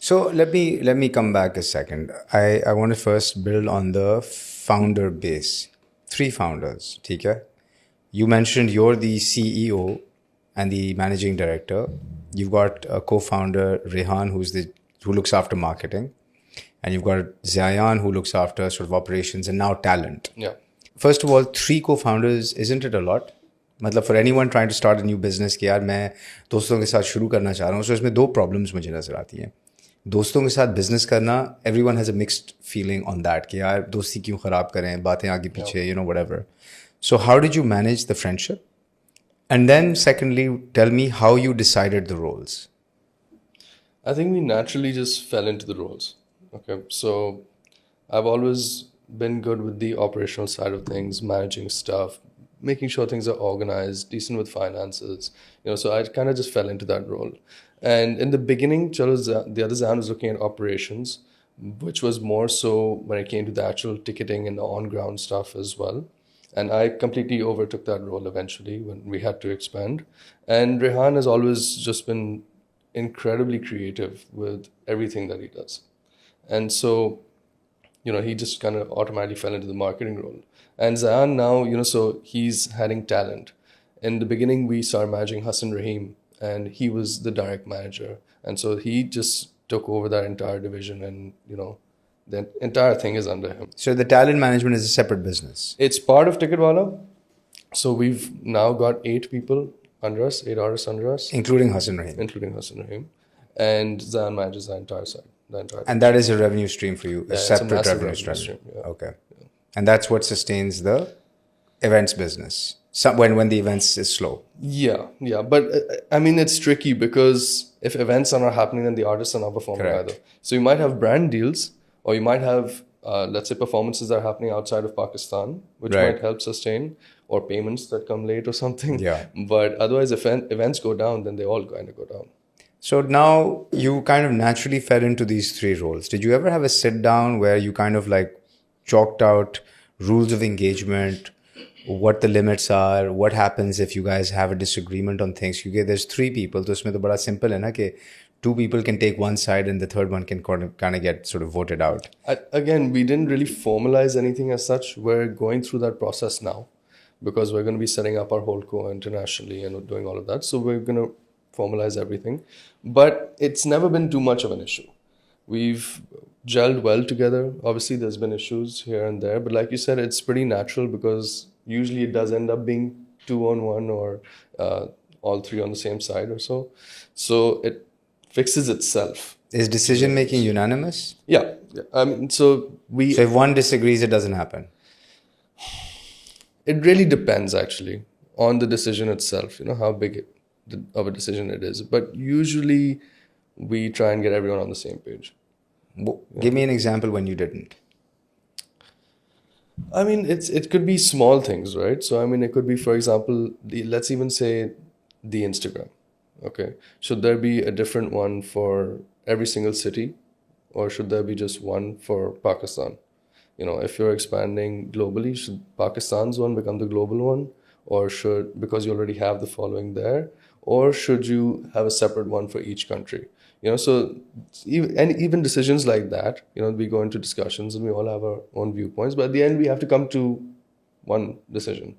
So let me come back a second. I want to first build on the founder base. 3 founders, okay? You mentioned you're the CEO and the managing director. You've got a co-founder, Rehan, who looks after marketing, and you've got Zayan, who looks after sort of operations and now talent. Yeah. First of all, 3 co-founders, isn't it a lot? मतलब for anyone trying to start a new business कि यार मैं दोस्तों के साथ शुरू करना चाह रहा हूँ, so इसमें 2 problems मुझे नज़र आती हैं. दोस्तों के साथ बिजनेस करना, everyone has a mixed feeling on that कि यार दोस्ती क्यों ख़राब करें, बातें आगे पीछे, whatever. So how did you manage the friendship? And then secondly, tell me how you decided the roles. I think we naturally just fell into the roles. Okay. So I've always been good with the operational side of things, managing stuff, making sure things are organized, decent with finances. So I kind of just fell into that role. And in the beginning, the other Zan was looking at operations, which was more so when it came to the actual ticketing and the on-ground stuff as well. And I completely overtook that role eventually when we had to expand. And Rehan has always just been incredibly creative with everything that he does. And so, he just kind of automatically fell into the marketing role. And Zayan now, so he's heading talent. In the beginning, we started managing Hassan Rahim, and he was the direct manager. And so he just took over that entire division, and, the entire thing is under him. So the talent management is a separate business. It's part of Ticketwala. So we've now got 8 people under us, 8 artists under us. Including Hassan Rahim. Including Hassan Rahim. And Zayan manages the entire side. And that is a revenue stream for you, a separate revenue stream. Yeah. Okay. Yeah. And that's what sustains the events business. When the events is slow. Yeah. But it's tricky because if events are not happening, then the artists are not performing Correct. either. So you might have brand deals, or you might have, let's say, performances that are happening outside of Pakistan, which might help sustain, or payments that come late or something. Yeah. But otherwise, if events go down, then they all kind of go down. So now you kind of naturally fell into these 3 roles. Did you ever have a sit down where you kind of like chalked out rules of engagement, what the limits are, what happens if you guys have a disagreement on things? Because there's 3 people, so it's very simple hai na कि 2 people can take one side and the third one can kind of get sort of voted out. Again, we didn't really formalize anything as such. We're going through that process now because we're going to be setting up our whole co internationally and doing all of that. So we're going to formalize everything. But it's never been too much of an issue. We've gelled well together. Obviously, there's been issues here and there. But like you said, it's pretty natural because usually it does end up being 2 on 1 or all 3 on the same side or so. So it fixes itself. Is decision making unanimous? Yeah. So if one disagrees, it doesn't happen? It really depends, actually, on the decision itself, how big of a decision it is. But usually we try and get everyone on the same page. Give me an example when you didn't. It could be small things, right? So, it could be, for example, let's even say the Instagram. Okay. Should there be a different one for every single city, or should there be just one for Pakistan? If you're expanding globally, should Pakistan's one become the global one? Or because you already have the following there? Or should you have a separate one for each country? So even decisions like that, we go into discussions and we all have our own viewpoints. But at the end, we have to come to one decision.